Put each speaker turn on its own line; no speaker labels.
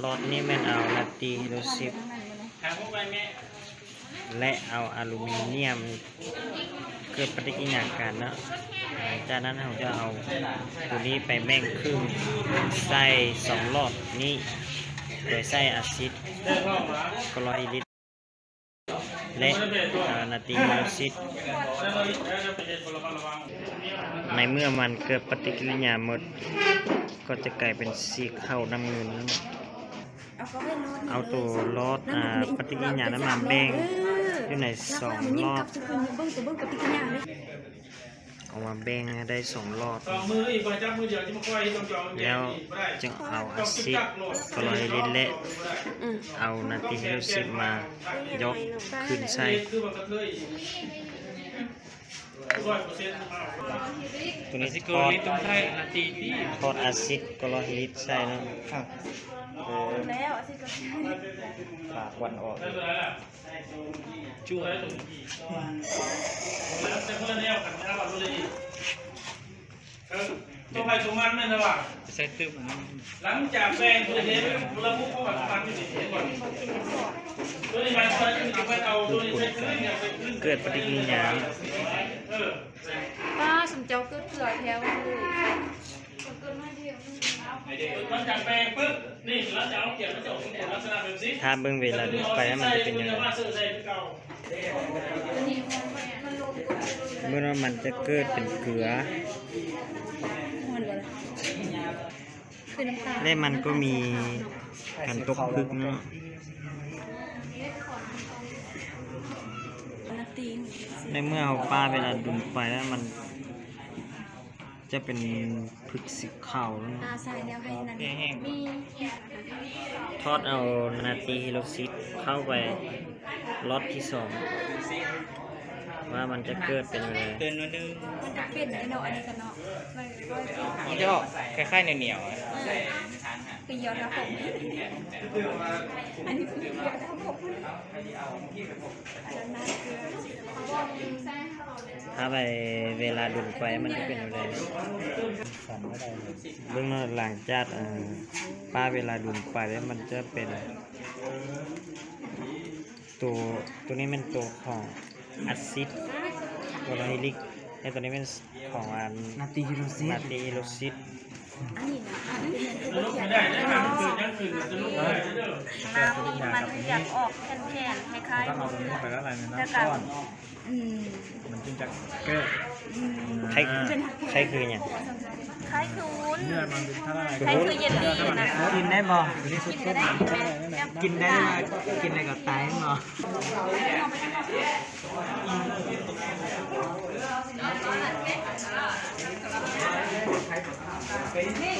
หลอดนี้แม่นเอานาตรีไฮโดรซิปและเอาอลูมิเนียมเกิดปฏิกิริยากันเนาะจากนั้นเราจะเอาตัวนี้ไปแบ่งครึ่งใส่2หลอดนี้โดยใส่อะซิดคลอไรด์และนาตรีไฮโดรซิปในเมื่อมันเกิดปฏิกิริยาหมดก็จะกลายเป็นสีขาวน้ำเงินเอาตัวลอดปฏิกิริยานั้นมาแบ่งอยู่ใน2หลอดเอามาแบ่งให้ได้2หลอดแล้วจึงเอาอะซิดคลอไรด์และเอานาตรีไฮโดรซิปมายกขึ้นใส่ตัวนี้ทอดอะซิดคลอไรด์ใส่เนาะแล้วอะซิดก็ปากวันออกจุ๊บ
ตัวใครตัวมันนั่นแหละว่ะใส่ตึ้มหลังจากแปลงตัวนี้เราพูดเข้ามาฟังที่นี่ก่อนตัวนี้มันจะไปเอาตัวนี้ใส่ขึ้นเนี่ยไปขึ้น
เกิดปฏิกิริยา
ป้าสมเจ้าเกิดเผื่อแถวเลย
หลังจากแปลงปึ๊บนี่แล้วจะเอาเกี่ยวกับเจ้าของลักษณะแบบนี้
ถ้าเบิ่งเวลาดูไปแล้วมันจะเป็นยังไงเมื่อมันจะเกิดเป็นเกลือและมันก็มีการตกพึกเนาะในเมื่อเอาปลาเวลาดุมไปแล้วมันจะเป็นพึกสีขาวแล้วทอดเอานาตรีไฮโดรซิปเข้าไปล็อตที่2ว่ามันจะเกิดเป็นอะไร
มันจะเป็นไอ้เนาะอันนี้กันเนาะ
มันจะออกคล้ายๆเหนียว
เปียวนะผมอันนี้เปียวนะผม
ถ้าไปเวลาดุนไปมันจะเป็นอะไรเรื่องหลังจากป้าเวลาดุนไปแล้วมันจะเป็นตัวนี้เป็นตัวของอะซิดคลอไรด์และตัวนี้เป็นของนาตรีไฮโดรซิป
อันนี้นะ
ไม่ได้นะครับคือยังคือจะลุกได้เด้อ
น้ำนี่มันอยากออกแข็งๆคล้ายๆ
ต้องเอาตรงนี้ไปแล้วอะไรนะก้อนมันจึงจะเกิด
ใครคือเนี่ย
คล้ายคือวุ้น
เลือดมันเป็นท่าอะไร
คล้ายคือเยลลี่นะ
กินได้บ่
กินได้
กินอะไรก็ตายบ่
นี่